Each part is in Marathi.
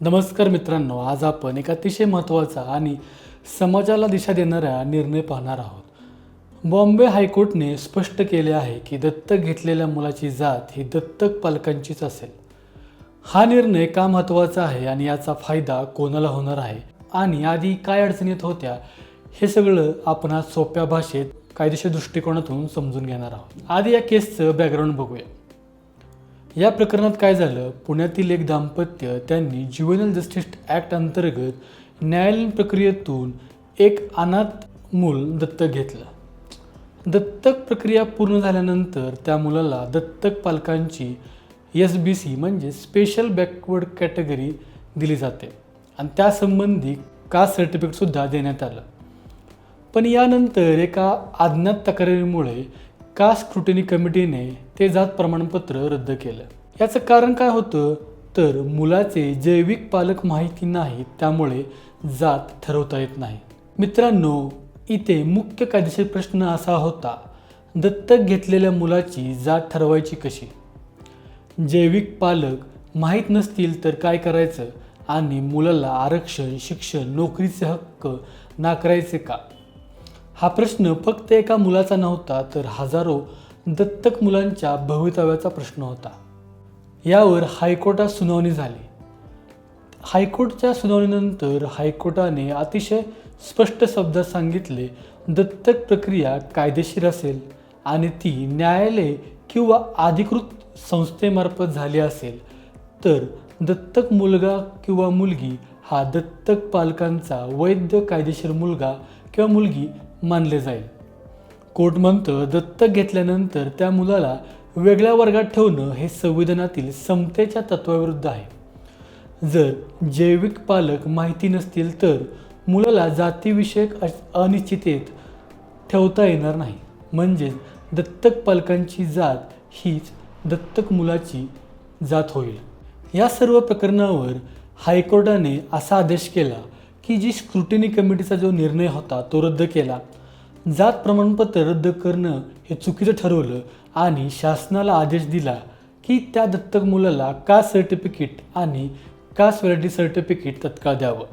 नमस्कार मित्रांनो, आज आपण एक अतिशय महत्त्वाचा आणि समाजाला दिशा देणारा निर्णय पाहणार आहोत। बॉम्बे हायकोर्टाने स्पष्ट केले आहे की दत्तक घेतलेल्या मुलाची जात ही दत्तक पालकांचीच असेल। हा निर्णय का महत्त्वाचा आहे आणि याचा फायदा कोणाला होणार आहे आणि आधी काय अडचणी येत होत्या हे सगळं आपण आज सोप्या भाषेत कायदेशीर दृष्टिकोनातून समजून घेणार आहोत। आधी या केसचं बॅकग्राऊंड बघूया। या प्रकरणात काय झालं, पुण्यातील एक दाम्पत्य त्यांनी ज्युव्हेनल जस्टिस ॲक्ट अंतर्गत न्यायालयीन प्रक्रियेतून एक अनाथ मूल दत्तक घेतलं। दत्तक प्रक्रिया पूर्ण झाल्यानंतर त्या मुलाला दत्तक पालकांची SBC म्हणजे स्पेशल बॅकवर्ड कॅटेगरी दिली जाते आणि त्यासंबंधी कास्ट सर्टिफिकेटसुद्धा देण्यात आलं। पण यानंतर एका अज्ञात तक्रारीमुळे कास्ट स्क्रुटिनी कमिटीने ते जात प्रमाणपत्र रद्द केलं। याचं कारण काय होतं तर मुलाचे जैविक पालक माहिती नाहीत, त्यामुळे जात ठरवता येत नाही। मित्रांनो, इथे मुख्य कायदेशीर प्रश्न असा होता, दत्तक घेतलेल्या मुलाची जात ठरवायची कशी? जैविक पालक माहीत नसतील तर काय करायचं आणि मुलाला आरक्षण, शिक्षण, नोकरीचे हक्क नाकारायचे का? हा प्रश्न फक्त एका मुलाचा नव्हता तर हजारो दत्तक मुलांच्या भवितव्याचा प्रश्न होता। यावर हायकोर्टात सुनावणी झाली। हायकोर्टाच्या सुनावणीनंतर हायकोर्टाने अतिशय स्पष्ट शब्दात सांगितले, दत्तक प्रक्रिया कायदेशीर असेल आणि ती न्यायालय किंवा अधिकृत संस्थेमार्फत झाली असेल तर दत्तक मुलगा किंवा मुलगी हा दत्तक पालकांचा वैध कायदेशीर मुलगा किंवा मुलगी मानले जाईल। कोर्ट म्हणतं, दत्तक घेतल्यानंतर त्या मुलाला वेगळ्या वर्गात ठेवणं हे संविधानातील समतेच्या तत्वाविरुद्ध आहे। जर जैविक पालक माहिती नसतील तर मुलाला जातीविषयक अनिश्चिततेत ठेवता येणार नाही, म्हणजेच दत्तक पालकांची जात हीच दत्तक मुलाची जात होईल। या सर्व प्रकरणावर हायकोर्टाने असा आदेश केला की जी स्क्रुटिनी कमिटीचा जो निर्णय होता तो रद्द केला। जात प्रमाणपत्र रद्द करणं हे चुकीचं ठरवलं आणि शासनाला आदेश दिला की त्या दत्तक मुलाला कास्ट सर्टिफिकेट आणि कास्ट व्हॅलिडिटी सर्टिफिकेट तत्काळ द्यावं।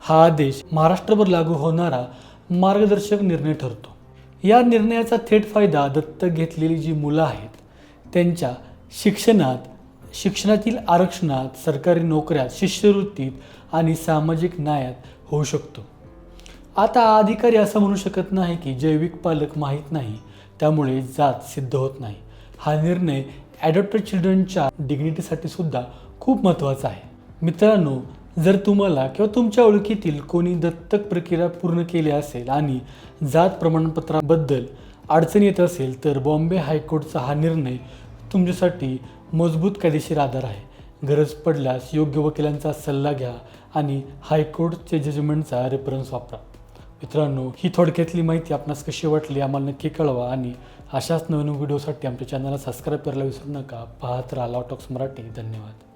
हा आदेश महाराष्ट्रभर लागू होणारा मार्गदर्शक निर्णय ठरतो। या निर्णयाचा थेट फायदा दत्तक घेतलेली जी मुलं आहेत त्यांच्या शिक्षणातील आरक्षणात, सरकारी नोकऱ्यात, शिष्यवृत्तीत आणि सामाजिक न्यायात होऊ शकतो। आता अधिकारी असं म्हणू शकत नाही की जैविक पालक माहीत नाही त्यामुळे जात सिद्ध होत नाही। हा निर्णय ॲडॉप्टेड चिल्ड्रनच्या डिग्निटीसाठी सुद्धा खूप महत्त्वाचा आहे। मित्रांनो, जर तुम्हाला किंवा तुमच्या ओळखीतील कोणी दत्तक प्रक्रिया पूर्ण केली असेल आणि जात प्रमाणपत्राबद्दल अडचण येत असेल तर बॉम्बे हायकोर्टचा हा निर्णय तुमच्यासाठी मजबूत कायदेशीर आधार आहे। गरज पडल्यास योग्य वकिलांचा सल्ला घ्या आणि हायकोर्टचे जजमेंटचा रेफरन्स वापरा। मित्रांनो, ही थोडक्यातली माहिती आपणास कशी वाटली आम्हाला नक्की कळवा आणि अशाच नवीन व्हिडिओसाठी आमच्या चॅनलला सबस्क्राईब करायला विसरू नका। पाहत राहा लॉ टॉक्स मराठी। धन्यवाद।